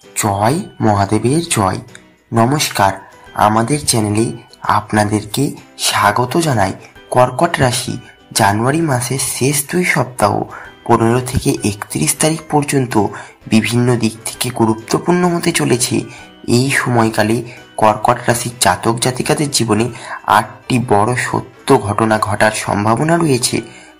জয় মহাদেবের জয়। নমস্কার, আমাদের চ্যানেলে আপনাদেরকে স্বাগত জানাই। কর্কট রাশি জানুয়ারি মাসের শেষ 2 সপ্তাহ 15 থেকে 31 তারিখ পর্যন্ত বিভিন্ন দিক থেকে গুরুত্বপূর্ণ হতে চলেছে। এই সময়কালে কর্কট রাশির জাতক জাতিকাদের জীবনে 8টি বড় সত্য ঘটনা ঘটার সম্ভাবনা রয়েছে।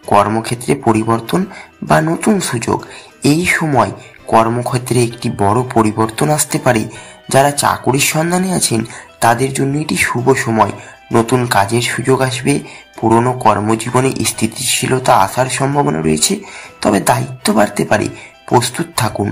কর্মক্ষেত্রে পরিবর্তন বা নতুন সুযোগ। এই সময় কর্মক্ষেত্রে একটি বড় পরিবর্তন আসতে পারে। যারা চাকুরির সন্ধানে আছেন তাদের জন্য এটি শুভ সময়। নতুন কাজের সুযোগ আসবে। পুরনো কর্মজীবনে স্থিতিশীলতা আসার সম্ভাবনা রয়েছে, তবে দায়িত্ব বাড়তে পারে, প্রস্তুত থাকুন।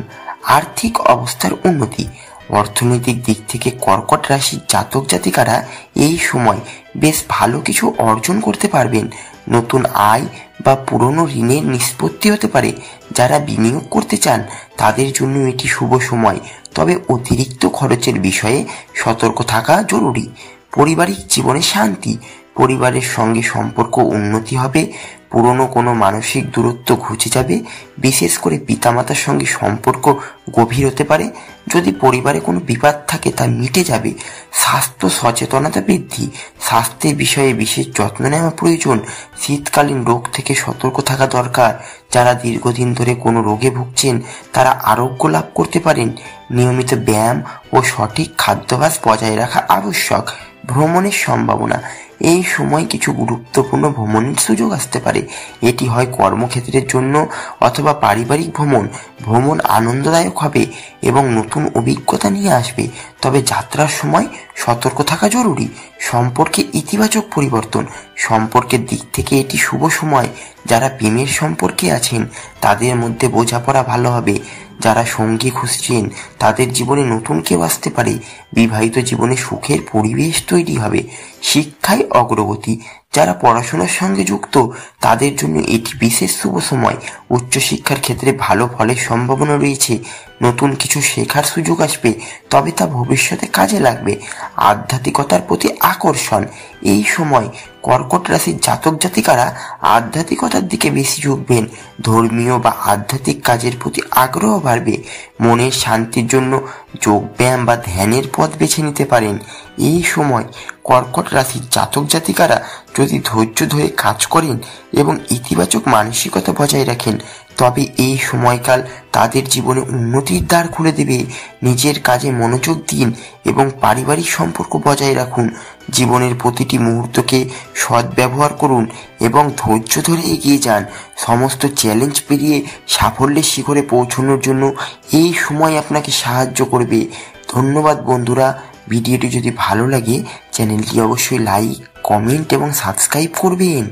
আর্থিক অবস্থার উন্নতি। অর্থনৈতিক দিক থেকে কর্কট রাশির জাতক জাতিকারা এই সময় বেশ ভালো কিছু অর্জন করতে পারবেন। নতুন আয় বা পুরনো ঋণের নিষ্পত্তি হতে পারে। যারা বিনিয়োগ করতে চান তাদের জন্য এটি শুভ সময়, তবে অতিরিক্ত খরচের বিষয়ে সতর্ক থাকা জরুরি। পারিবারিক জীবনে শান্তি। পরিবারের সঙ্গে সম্পর্ক উন্নতি হবে। পুরনো কোনো মানসিক দূরত্ব ঘুচে যাবে। বিশেষ করে পিতামাতার সঙ্গে সম্পর্ক গভীর হতে পারে। যদি পরিবারে কোনো বিবাদ থাকে তা মিটে যাবে। স্বাস্থ্য সচেতনতা বৃদ্ধি। স্বাস্থ্যের বিষয়ে বিশেষ যত্ন নেওয়া প্রয়োজন। শীতকালীন রোগ থেকে সতর্ক থাকা দরকার। যারা দীর্ঘদিন ধরে কোনো রোগে ভুগছেন তারা আরোগ্য লাভ করতে পারেন। নিয়মিত ব্যায়াম ও সঠিক খাদ্যাভ্যাস বজায় রাখা আবশ্যক। ভ্রমণের সম্ভাবনা। এই সময় কিছু গুরুত্বপূর্ণ ভ্রমণের সুযোগ আসতে পারে। এটি হয় কর্মক্ষেত্রের জন্য অথবা পারিবারিক ভ্রমণ। ভ্রমণ আনন্দদায়ক হবে এবং নতুন অভিজ্ঞতা নিয়ে আসবে, তবে যাত্রার সময় সতর্ক থাকা জরুরি। সম্পর্কে ইতিবাচক পরিবর্তন। সম্পর্কের দিক থেকে এটি শুভ সময়। যারা প্রেমের সম্পর্কে আছেন তাদের মধ্যে বোঝাপড়া ভালো হবে। যারা সঙ্গী খুঁজছেন তাদের জীবনে নতুন কেউ আসতে পারে। বিবাহিত জীবনে সুখের পরিবেশ তৈরি হবে। শিক্ষায় অগ্রগতি। যারা পড়াশোনার সঙ্গে যুক্ত তাদের জন্য এটি বিশেষ শুভ সময়। উচ্চশিক্ষার ক্ষেত্রে ভালো ফলের সম্ভাবনা রয়েছে। নতুন কিছু শেখার সুযোগ আসবে, তবে তা ভবিষ্যতে কাজে লাগবে। আধ্যাত্মিকতার প্রতি আকর্ষণ। এই সময় কর্কট রাশির জাতক জাতিকারা আধ্যাত্মিকতার দিকে বেশি ঝুঁকবেন। ধর্মীয় বা আধ্যাত্মিক কাজের প্রতি আগ্রহ বাড়বে। মনের শান্তির জন্য যোগব্যায়াম বা ধ্যানের পথ বেছে নিতে পারেন। এই সময় কর্কট রাশির জাতক জাতিকারা যদি ধৈর্য ধরে কাজ করেন এবং ইতিবাচক মানসিকতা বজায় রাখেন তবে এই সময়কাল তাদের জীবনে উন্নতির দ্বার খুলে দেবে। নিজের কাজে মনোযোগ দিন এবং পারিবারিক সম্পর্ক বজায় রাখুন। জীবনের প্রতিটি মুহূর্তকে সদ্ব্যবহার করুন এবং ধৈর্য ধরে এগিয়ে যান। সমস্ত চ্যালেঞ্জ পেরিয়ে সাফল্যের শিখরে পৌঁছানোর জন্য এই সময় আপনাকে সাহায্য করবে। ধন্যবাদ বন্ধুরা। ভিডিওটি যদি ভালো লাগে চ্যানেলটি অবশ্যই লাইক, কমেন্ট এবং সাবস্ক্রাইব করবেন।